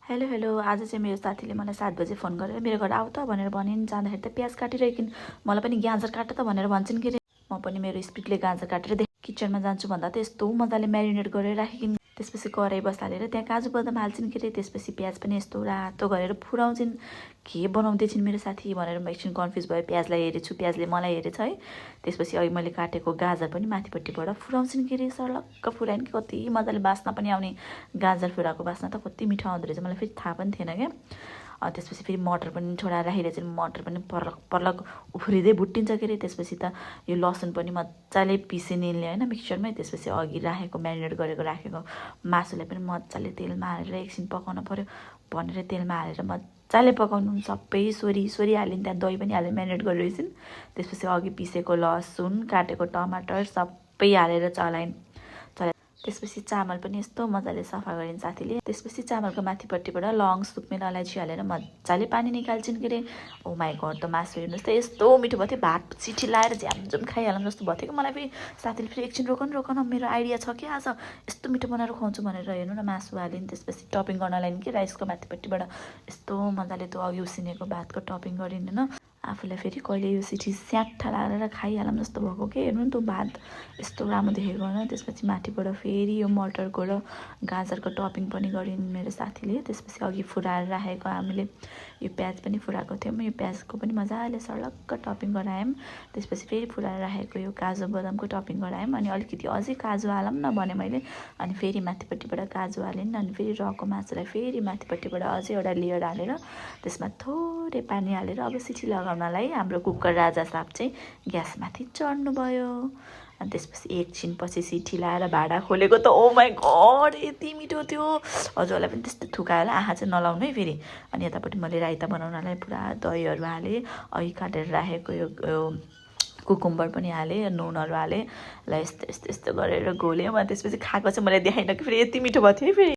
Hello hello आज चाहिँ मेरो साथीले मलाई 7 बजे फोन गरेर मेरो घर आऊ त भनेर भनिन्। जाँदाखेरि त प्याज काटिरहेकिन्। मलाई पनि गाजर काट त भनेर भन्छन् के अरे। म पनि मेरो स्पिडले गाजर काटेर किचनमा जान्छु भन्दा त यस्तो मजाले म्यारिनेट गरेर राखिन्। त्यसपछि कराई बसालेर त्यहाँ काजु बदाम हाल्छिन् के अरे। त्यसपछि प्याज पनि यस्तो रातो गरेर फुराउँछिन्। के बनाउँदैछिन् मेरो साथी भनेर म एकछिन कन्फ्युज भयो। प्याजलाई हेरेछु, प्याजले मलाई हेरेछ है। त्यसपछि अघि मैले काटेको गाजर पनि माथिपट्टिबाट फुराउँछिन् के अरे। सर्लक्क फुराइन् कि कति मजाले बास्ना पनि आउने। गाजर फुराएको बास्ना त कति मिठो आउँदो रहेछ, मलाई फेरि थाहा पनि थिएन क्या। त्यसपछि फेरि मटर पनि छोडा राखिरहेछ। मटर पनि पर्लक पर्लक उफ्रिँदै भुट्टिन्छ के अरे। त्यसपछि त यो लसुन पनि मजाले पिसिनिले होइन मिक्सचरमै। त्यसपछि अघि राखेको म्यारिनेट गरेको राखेको मासुलाई पनि मजाले तेलमा हालेर एकछिन पकाउन पर्यो भनेर तेलमा हालेर मजाले पकाउनु। सबै सोरी हालिन्। त्यहाँ दही पनि हालेर म्यारिनेट गरिरहेछन्। त्यसपछि अघि पिसेको लसुन काटेको टमाटर सबै हालेर चलाइन्। त्यसपछि चामल पनि यस्तो मजाले सफा गरिन् साथीले। त्यसपछि चामलको माथिपट्टिबाट लङ सुक्मेर अलैँची हालेर मजाले पानी निकाल्छिन् के अरे। ओ माई गड, त मासु हेर्नुहोस् त यस्तो मिठो भयो थियो। भात सिटी लाएर झ्यामझुम खाइहालौँ जस्तो भयो थियो कि मलाई। फेरि साथीले फेरि एकछिन रोकन मेरो आइडिया छ कि आज यस्तो मिठो बनाएर खुवाउँछु भनेर। हेर्नु न मासु हालिन्। त्यसपछि टपिङ गर्न लागिन् कि राइसको माथिपट्टिबाट यस्तो मजाले त्यो अघि उसिनेको भातको टपिङ गरिन् होइन। आफूलाई फेरि कहिले यो सिटी स्याट्ठा लागेर खाइहालौँ जस्तो भएको के। हेर्नु न त्यो भात यस्तो राम्रो देखेको होइन। त्यसपछि माथिबाट फेरि यो मटरको र गाजरको टपिङ पनि गरिन् मेरो साथीले। त्यसपछि अघि फुराएर राखेको हामीले यो प्याज पनि फुराएको थियौँ। यो प्याजको पनि मजाले सर्लक्क टपिङ गरायौँ। त्यसपछि फेरि फुराएर राखेको यो काजु बदामको टपिङ गरायौँ। अनि अलिकति अझै काजु हालौँ न भने मैले। अनि फेरि माथिपट्टिबाट काजु हालिन्। अनि फेरि रको मासुलाई फेरि माथिपट्टिबाट अझै एउटा लेयर हालेर त्यसमा थोरै पानी हालेर अब सिटी लगाउनलाई हाम्रो कुकर राजा साहब चाहिँ ग्यासमाथि चढ्नुभयो। अनि त्यसपछि एकछिन पछि सिटी लाएर भाँडा खोलेको त ओ माई गड यति मिठो थियो। हजुरहरूलाई पनि त्यस्तो थुकायो होला, आँखा चाहिँ नलाउनु है फेरि। अनि यतापट्टि मैले राइता बनाउनलाई पुरा दहीहरू हालेँ। अघि काटेर राखेको यो कुकुम्बर पनि हालेँ, नुनहरू हालेँ। ल यस्तो गरेर घोल्यौँ। अनि त्यसपछि खाएको चाहिँ मैले देखाइनँ कि फेरि यति मिठो भएको थियो है फेरि।